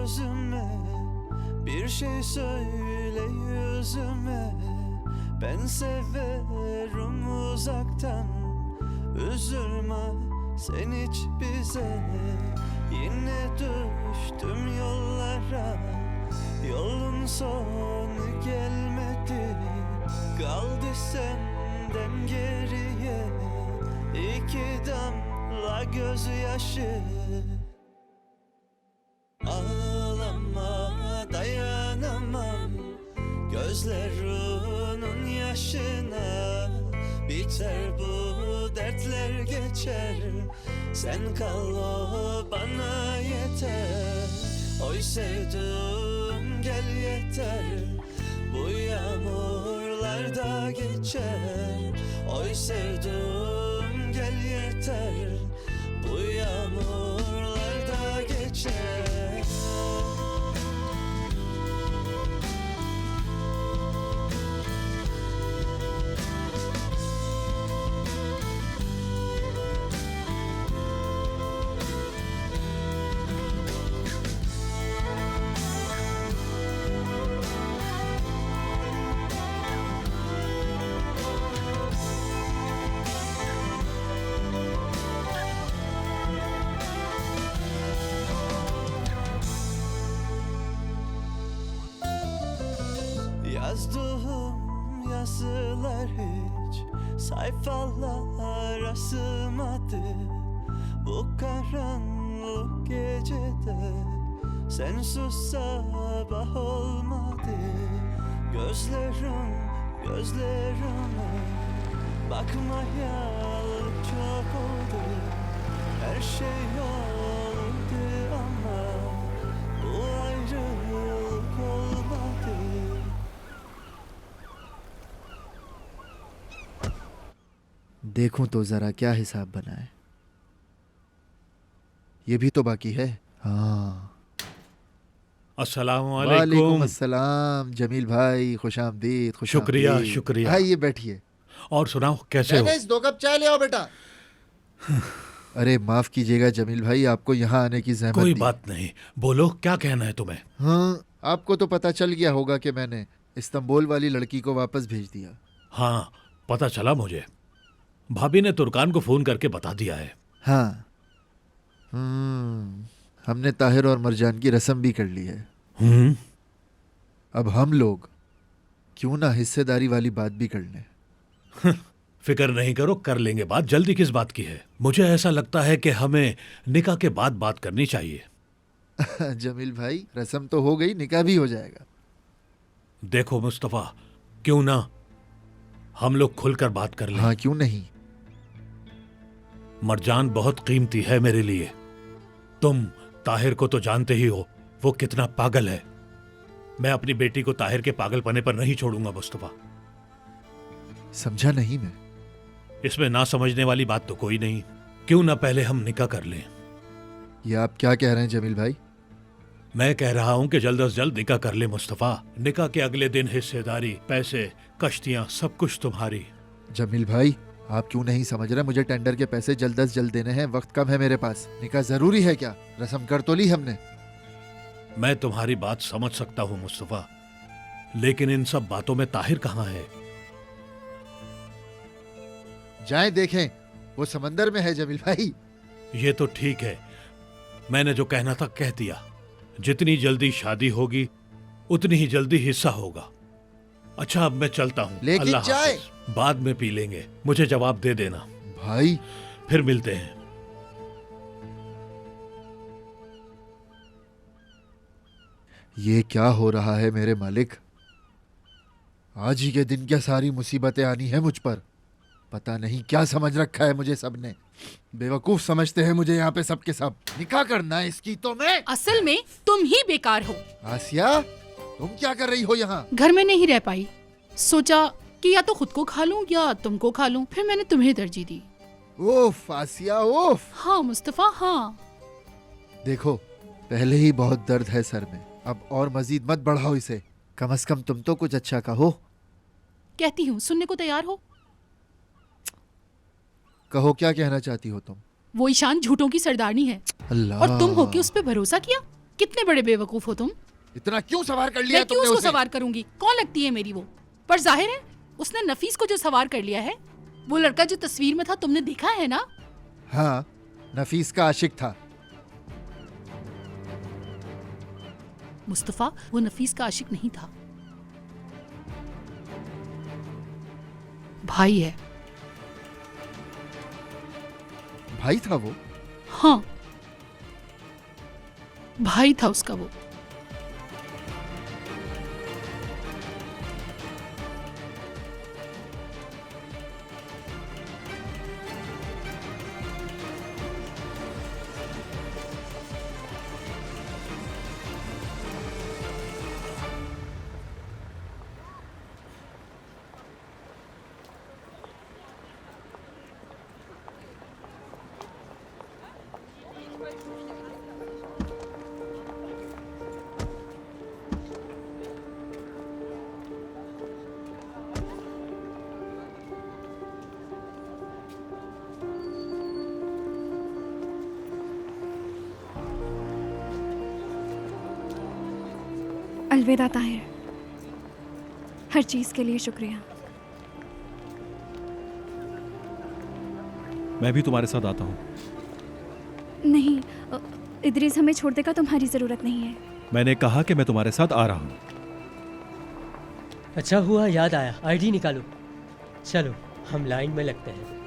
gözüme, bir şey söyle yüzüme. Ben severim uzaktan, üzülme sen hiç bize. Yine düştüm yollara, yolun sonu gelmedi. Kaldı senden geriye iki damla gözyaşı. Ağlama dayanamam gözlerinin yaşına. Biter bu dertler geçer, sen kal o bana yeter. Oy sevdim gel yeter, bu yağmurlar da geçer. Oy sevdim gel yeter, bu yağmurlar da geçer. Yazdığım yazılar hiç sayfalara sığmadı. Bu karanlık gecede sensiz sabah olmadı. Gözlerime bakmayalı çok oldu. Her şey oldu ama bu ayrılık olmadı. देखूं तो जरा क्या हिसाब बना है। ये भी तो बाकी है। हाँ, अस्सलाम वालेकुम वालेकुम। अस्सलाम जमील भाई, खुश आमदीद। शुक्रिया, शुक्रिया। आइए बैठिए। और सुनाओ कैसे हो? 2 कप चाय ले आओ बेटा। अरे माफ कीजिएगा जमील भाई, आपको यहाँ आने की जहमत कोई दी। बात नहीं, बोलो क्या कहना है तुम्हें? हाँ, आपको तो पता चल गया होगा कि मैंने इस्तांबुल वाली लड़की को वापस भेज दिया। हाँ, पता चला मुझे। भाभी ने तुर्कान को फोन करके बता दिया है। हाँ, हमने ताहिर और मरजान की रस्म भी कर ली है। अब हम लोग क्यों ना हिस्सेदारी वाली बात भी कर लें। फिक्र नहीं करो, कर लेंगे बात। जल्दी किस बात की है? मुझे ऐसा लगता है कि हमें निकाह के बाद बात करनी चाहिए। जमील भाई, रस्म तो हो गई, निकाह भी हो जाएगा। देखो मुस्तफा, क्यों ना हम लोग खुलकर बात कर लें? हाँ, क्यों नहीं। मरजान बहुत कीमती है मेरे लिए। तुम ताहिर को तो जानते ही हो, वो कितना पागल है। मैं अपनी बेटी को ताहिर के पागलपने पर नहीं छोड़ूंगा मुस्तफा। समझा नहीं मैं। इसमें ना समझने वाली बात तो कोई नहीं। क्यों ना पहले हम निकाह कर लें? ये आप क्या कह रहे हैं जमील भाई? मैं कह रहा हूं कि जल्द से जल्द निकाह कर ले मुस्तफा। निकाह के अगले दिन हिस्सेदारी, पैसे, कश्तियां, सब कुछ तुम्हारी। जमील भाई, आप क्यों नहीं समझ रहे? मुझे टेंडर के पैसे जल्द से जल्द देने हैं, वक्त कम है मेरे पास। निकाह जरूरी है क्या? रस्म कर तो ली हमने। मैं तुम्हारी बात समझ सकता हूं मुस्तफा, लेकिन इन सब बातों में ताहिर कहां है? जाएं देखें, वो समंदर में है जमील भाई। ये तो ठीक है, मैंने जो कहना था कह दिया। जितनी जल्दी शादी होगी उतनी ही जल्दी हिस्सा होगा। अच्छा, अब मैं चलता हूँ। लेकिन अल्लाह चाय हाफ़िज़। बाद में पी लेंगे, मुझे जवाब दे देना। भाई, फिर मिलते हैं। ये क्या हो रहा है मेरे मालिक? आज ही के दिन क्या सारी मुसीबतें आनी है मुझ पर। पता नहीं क्या समझ रखा है मुझे सबने। बेवकूफ समझते हैं मुझे यहाँ पे सब के सब। निकाह करना है इसकी तो मैं। असल में तुम ही बेकार हो। आसिया, तुम क्या कर रही हो यहाँ? घर में नहीं रह पाई, सोचा कि या तो खुद को खा लूं या तुमको खा लूं, फिर मैंने तुम्हें तरजीह दी। ओफ आसिया, ओफ। हाँ मुस्तफा, हाँ। देखो, पहले ही बहुत दर्द है सर में, अब और मजीद मत बढ़ाओ इसे। कम से कम तुम तो कुछ अच्छा कहो। कहती हूँ, सुनने को तैयार हो? कहो, क्या कहना चाहती हो तुम? वो ईशान झूठों की सरदारनी है अल्लाह। और तुम हो कि उस पे भरोसा किया। कितने बड़े बेवकूफ हो तुम। इतना क्यों सवार कर लिया मैं क्यों तुमने उसको उसे? सवार करूंगी? कौन लगती है मेरी वो? पर जाहिर है उसने नफीस को जो सवार कर लिया है, वो लड़का जो तस्वीर में था तुमने देखा है ना? हाँ, नफीस का आशिक था। मुस्तफा, वो नफीस का आशिक नहीं था, भाई है। भाई था वो? हाँ, भाई था उसका वो। अलविदा ताहिर, हर चीज़ के लिए शुक्रिया। मैं भी तुम्हारे साथ आता हूँ। नहीं, इदरीस हमें छोड़ देगा, तुम्हारी ज़रूरत नहीं है। मैंने कहा कि मैं तुम्हारे साथ आ रहा हूँ। अच्छा हुआ याद आया, आईडी निकालो। चलो हम लाइन में लगते हैं।